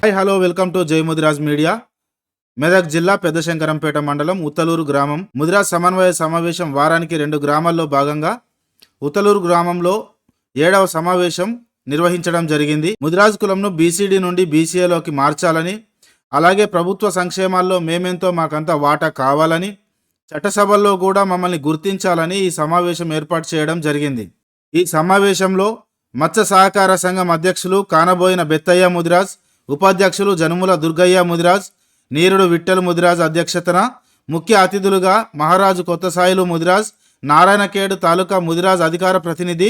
Hi hello welcome to జై Mudiraj media. Medak జిల్లా పెద్దశంకరంపేట మండలం ఉత్తలూరు గ్రామం ముదిరాజ్ సమన్వయ సమావేశం వారానికి 2 గ్రామాల్లో భాగంగా ఉత్తలూరు గ్రామంలో 7వ సమావేశం నిర్వహించడం జరిగింది. ముదిరాజ్ కులంను బీసీడీ నుండి బీసీఏలోకి మార్చాలని, అలాగే ప్రభుత్వ సంక్షేమాల్లో మేమెంతో మాకంతా వాటా కావాలని, చట్టసభల్లో కూడా మమ్మల్ని గుర్తించాలని ఈ సమావేశం ఏర్పాటు చేయడం జరిగింది. ఈ సమావేశంలో మత్స్య సహకార సంఘం అధ్యక్షులు కానబోయిన బెత్తయ్య ముదిరాజ్, ఉపాధ్యక్షులు జనుముల దుర్గయ్య ముదిరాజ్, నీరుడు విట్టలు ముదిరాజ్ అధ్యక్షతన ముఖ్య అతిథులుగా మహారాజు కొత్తసాయిలు ముదిరాజ్, నారాయణఖేడ్ తాలూకా ముదిరాజ్ అధికార ప్రతినిధి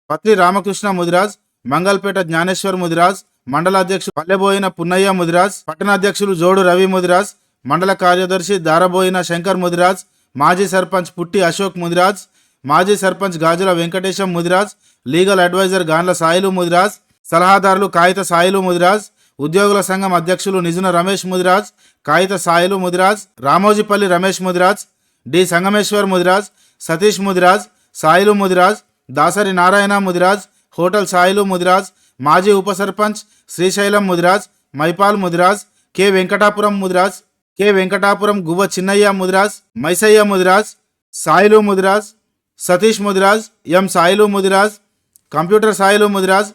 పత్రి రామకృష్ణ ముదిరాజ్, మంగల్పేట జ్ఞానేశ్వర్ ముదిరాజ్, మండల అధ్యక్షులు పల్లెబోయిన పున్నయ్య ముదిరాజ్, పట్టణ అధ్యక్షులు జోడు రవి ముదిరాజ్, మండల కార్యదర్శి దారబోయిన శంకర్ ముదిరాజ్, మాజీ సర్పంచ్ పుట్టి అశోక్ ముదిరాజ్, మాజీ సర్పంచ్ గాజుల వెంకటేశం ముదిరాజ్, లీగల్ అడ్వైజర్ గాన్ల సాయిలు ముదిరాజ్, సలహాదారులు కాగిత సాయిలు ముదిరాజ్, ఉద్యోగుల సంఘం అధ్యక్షులు నిజున రమేష్ ముదిరాజ్, కాగిత సాయిలు ముదిరాజ్, రామోజీపల్లి రమేష్ ముదిరాజ్, డి సంగమేశ్వర్ ముదిరాజ్, సతీష్ ముదిరాజ్, సాయిలు ముదిరాజ్, దాసరి నారాయణ ముదిరాజ్, హోటల్ సాయిలు ముదిరాజ్, మాజీ ఉప సర్పంచ్ శ్రీశైలం ముదిరాజ్, మైపాల్ ముదిరాజ్, కె వెంకటాపురం ముదిరాజ్, కె వెంకటాపురం గువ్వ చిన్నయ్య ముదిరాజ్, మైసయ్య ముదిరాజ్, సాయిలు ముదిరాజ్, సతీష్ ముదిరాజ్, ఎం సాయిలు ముదిరాజ్, కంప్యూటర్ సాయిలు ముదిరాజ్,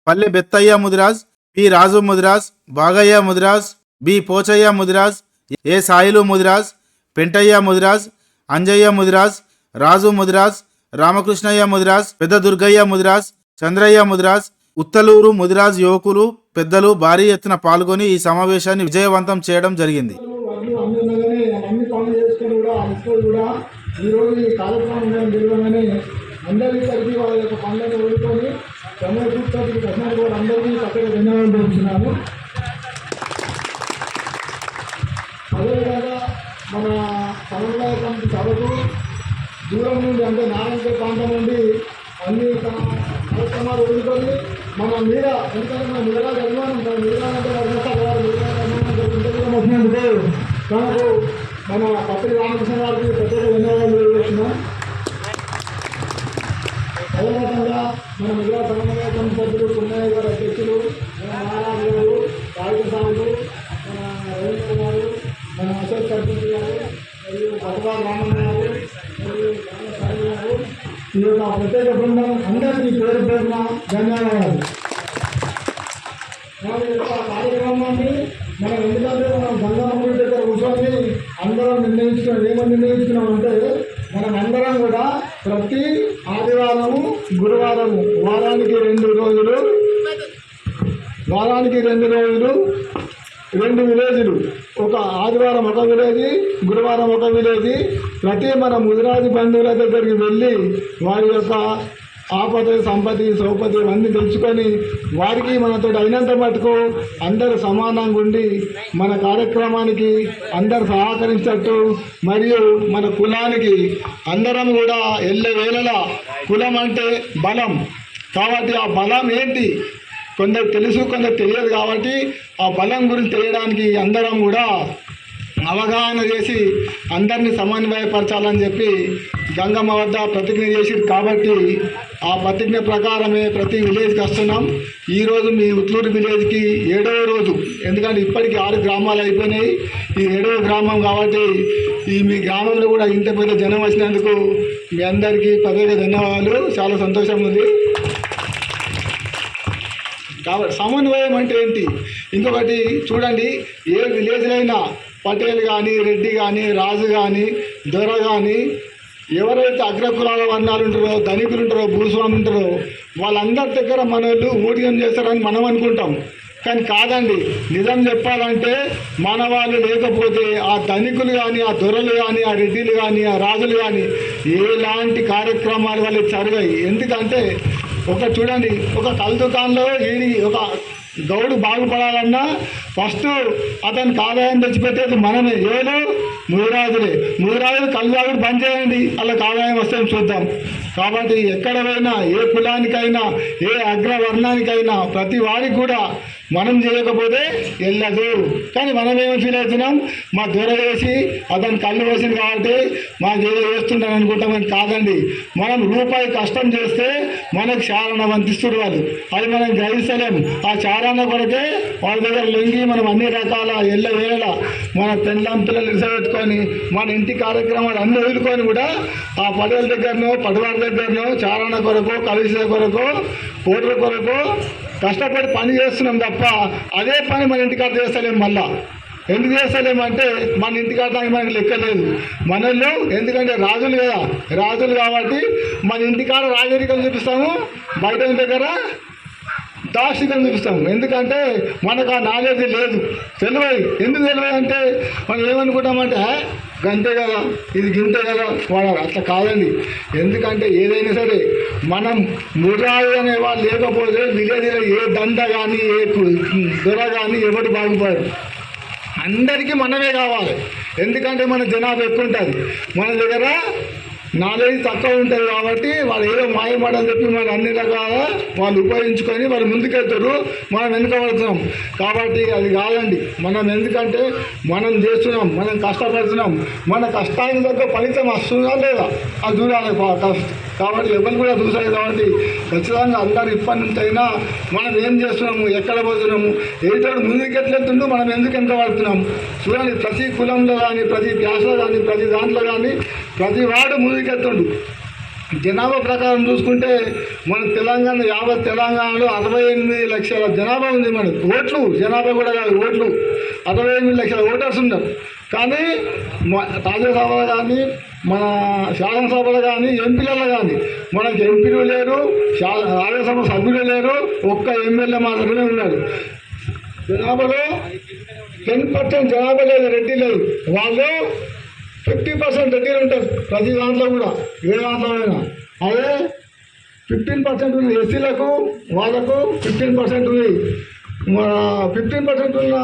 పల్లె బెత్తయ్య ముదిరాజ్, పి రాజు ముదిరాజ్, బాగయ్య ముదిరాజ్, బి పోచయ్య ముదిరాజ్, ఏ సాయిలు ముదిరాజ్, పెంటయ్య ముదిరాజ్, అంజయ్య ముదిరాజ్, రాజు ముదిరాజ్, రామకృష్ణయ్య ముదిరాజ్, పెద్ద దుర్గయ్య ముదిరాజ్, చంద్రయ్య ముదిరాజ్, ఉత్తలూరు ముదిరాజ్ యువకులు పెద్దలు భారీ ఎత్తున పాల్గొని ఈ సమావేశాన్ని విజయవంతం చేయడం జరిగింది. అందరికీ కలిపి వాళ్ళ యొక్క పనులను వదులుకొని సమయపూర్తికి ప్రశ్నలు కూడా అందరికీ చక్కగా ధన్యవాదాలు తెలుపుతున్నాను. అదేవిధంగా మన సమన్వయ కమిటీ సభకు దూరం నుండి అంటే నారాయణపేట ప్రాంతం నుండి అన్ని కార్యక్రమాలు వదులుకొని మన మీద ఎందుకంటే మన మిగతా అభిమానం మిగతాంటే వచ్చినందుకు తనకు మన పత్రి రామకృష్ణ గారికి ప్రత్యేక ధన్యవాదాలు తెలియజేస్తున్నాం. అదేవిధంగా మన మిగతా సమన్వయ కమిటీ సభ్యులు పున్నయ్య గారు అధ్యక్షులు, మన మహారాజు గారు, కాగిత సాగులు, మన రవీంద్ర గారు, మన అశోక్ సర్పంచ్ గారు, మరియు పటవా రామన్న గారు, మరియు సాయి గారు, ఈ యొక్క ప్రత్యేక బృందం అందరికీ పేరు పేరున ధన్యవాదాలు. మన యొక్క కార్యక్రమాన్ని మనం ఎందుకంటే మనం గంగమ్మ దగ్గర కూర్చొని అందరం ఏమని నిర్ణయించుకున్నామంటే మనం అందరం కూడా ప్రతి ఆదివారము గురువారము వారానికి 2 రోజులు 2 విలేజ్లు, ఒక ఆదివారం ఒక విలేజ్, గురువారం ఒక విలేజ్, ప్రతి మన ముదిరాజు బంధువుల దగ్గరికి వెళ్ళి వారి యొక్క ఆపద సంపత్తి సౌపతి అన్నీ తెలుసుకొని వారికి మనతో అయినంత మటుకు అందరూ సమానంగా ఉండి మన కార్యక్రమానికి అందరు సహకరించేటట్టు మరియు మన కులానికి అందరం కూడా ఎల్లవేళలా కులం అంటే బలం కాబట్టి ఆ బలం ఏంటి కొందరు తెలుసు కొందరు తెలియదు కాబట్టి ఆ బలం గురించి తెలియడానికి అందరం కూడా అవగాహన చేసి అందరినీ సమన్వయపరచాలని చెప్పి గంగమ్మ వద్ద ప్రతిజ్ఞ చేసిరు. కాబట్టి ఆ ప్రతిజ్ఞ ప్రకారమే ప్రతి విలేజ్కి వస్తున్నాం. ఈరోజు మీ ఉట్లూరు విలేజ్కి 7వ రోజు, ఎందుకంటే ఇప్పటికీ 6 గ్రామాలు అయిపోయినాయి. ఈ 7వ గ్రామం కాబట్టి ఈ మీ గ్రామంలో కూడా ఇంత పెద్ద జనం వచ్చినందుకు మీ అందరికీ ప్రత్యేక ధన్యవాదాలు. చాలా సంతోషంగా ఉంది. కాబట్టి సమన్వయం అంటే ఏంటి? ఇంకొకటి చూడండి, ఏ విలేజ్లో అయినా పటేల్ కానీ, రెడ్డి కానీ, రాజు కానీ, దొర కానీ, ఎవరైతే అగ్రకులాల వర్ణాలు ఉంటారో, ధనికులు ఉంటారో, భూస్వామి ఉంటారో వాళ్ళందరి దగ్గర మన వాళ్ళు ఊడియం చేస్తారని మనం అనుకుంటాం. కానీ కాదండి, నిజం చెప్పాలంటే మన వాళ్ళు లేకపోతే ఆ ధనికులు కానీ, ఆ దొరలు కానీ, ఆ రెడ్డిలు కానీ, ఆ రాజులు కానీ ఎలాంటి కార్యక్రమాలు వాళ్ళు జరగాయి. ఎందుకంటే చూడండి, ఒక కల్ దుకాణంలో ఒక గౌడు బాగుపడాలన్నా ఫస్ట్ అతనికి ఆదాయం తెచ్చిపెట్టేది మనమే. ఏదో ముదిరాజులే. ముదిరాజులు కళ్ళు తాగుడు బంద్ చేయండి, వాళ్ళకి ఆదాయం వస్తే చూద్దాం. కాబట్టి ఎక్కడ పోయినా ఏ కులానికైనా ఏ అగ్రవర్ణానికైనా ప్రతి వారికి కూడా మనం చేయకపోతే వెళ్ళదు. కానీ మనం ఏమో ఫీల్ అవుతున్నాం, మా దొర వేసి అతను కళ్ళు వేసింది కాబట్టి మాకు ఏదో చేస్తుంటాను అనుకుంటాం. అని కాదండి, మనం రూపాయి కష్టం చేస్తే మనకు చారణ వంతిస్తుడు వాళ్ళు, అది మనం గ్రహిస్తలేము. ఆ చారణ కొరకే వాళ్ళ దగ్గర లొంగి మనం అన్ని రకాల వేళ మన పెళ్ళం పిల్లలు ఇసబెట్టుకొని మన ఇంటి కార్యక్రమాలు అన్ని వదులుకొని కూడా ఆ పడవల దగ్గరనో పడవారి దగ్గరనో చారణ కొరకు కలిసే కొరకు ఓటర్ కొరకు కష్టపడి పని చేస్తున్నాం తప్ప అదే పని మన ఇంటికాడ చేస్తలేము. మళ్ళా ఎందుకు చేస్తలేమంటే మన ఇంటికాడడానికి మనకి లెక్కలేదు మనల్లో. ఎందుకంటే రాజులు కదా, రాజులు కాబట్టి మన ఇంటికాడ రాజరికం చూపిస్తాము, బయట దగ్గర దార్శనికం చూపిస్తాము. ఎందుకంటే మనకు ఆ నాలెడ్జ్ లేదు, తెలియదు. ఎందుకు తెలియదు అంటే మనం ఏమనుకుంటామంటే గంతే కదా, ఇది గింతే కదా వాడాలి. అట్లా కాదండి. ఎందుకంటే ఏదైనా సరే మనం మురాలు అనే వాళ్ళు లేకపోతే విలేజ్లో ఏ దండ కానీ ఏ దొర కానీ ఎవరు బాగుపడరు. అందరికీ మనమే కావాలి. ఎందుకంటే మన జనాభా ఎక్కువ ఉంటుంది, మన దగ్గర నాలెడ్జ్ తక్కువ ఉంటుంది. కాబట్టి వాళ్ళు ఏదో మాయమాడని చెప్పి మన అన్ని రకాల వాళ్ళు ఉపయోగించుకొని వాళ్ళు ముందుకెళ్తారు, మనం వెనుకబడుతున్నాం. కాబట్టి అది కాదండి. మనం ఎందుకంటే మనం చేస్తున్నాం, మనం కష్టపడుతున్నాం, మన కష్టానికి తగ్గ ఫలితం వస్తుందా లేదా అది చూడాలి. కాబట్టి ఎవరు కూడా చూసారు. కాబట్టి ఖచ్చితంగా అందరు ఇప్పటి నుంచి అయినా మనం ఏం చేస్తున్నాము, ఎక్కడ పోతున్నాము, ఏటోడు ముందుకు ఎట్లెత్తుండో మనం ఎందుకు వెనుకబడుతున్నాం చూడండి. ప్రతి కులంలో కానీ, ప్రతి ప్యాసలో కానీ, ప్రతి దాంట్లో కానీ ప్రతి వాడు ముందుకెత్తుండు. జనాభా ప్రకారం చూసుకుంటే మన తెలంగాణలో 68 లక్షల జనాభా ఉంది. మనకు ఓట్లు జనాభా కూడా కాదు, ఓట్లు 68 లక్షల ఓటర్స్ ఉన్నారు. కానీ రాజ్యసభలో కానీ మన శాసనసభలో కానీ ఎంపీలలో కానీ మనకు ఎంపీలు లేరు, రాజ్యసభ సభ్యులు లేరు, ఒక్క ఎమ్మెల్యే మాత్రమే ఉన్నాడు. జనాభాలో 10% జనాభా లేదు, రెడ్డి లేదు. వాళ్ళు 50% రెడ్డిలు ఉంటారు ప్రతి దాంట్లో కూడా, ఏ దాంట్లో అయినా. అదే 15% ఉంది ఎస్సీలకు, వాళ్ళకు 15% ఉంది. 15% ఉన్న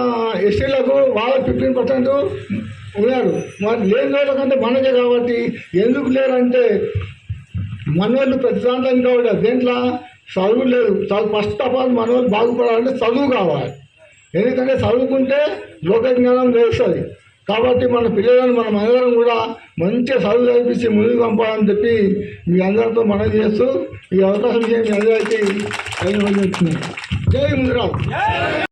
ఎస్సీలకు వాళ్ళకు 15% ఉన్నారు. మరి లేని వాళ్ళకంటే మనకే. కాబట్టి ఎందుకు లేరంటే మనోళ్ళు ప్రతి దాంట్లో ఇంకా కూడా దేంట్లో చదువు లేదు. ఫస్ట్ ఆఫ్ ఆల్ మనోళ్ళు బాగుపడాలంటే చదువు కావాలి. ఎందుకంటే చదువుకుంటే లోక జ్ఞానం తెలుస్తుంది. కాబట్టి మన పిల్లలను మనం అందరం కూడా మంచిగా చదువు చదివించి ముందుకు పంపాలని చెప్పి మీ అందరితో మనం చేస్తూ ఈ అవకాశం మీ అందరికీ జై ముదిరాజ్.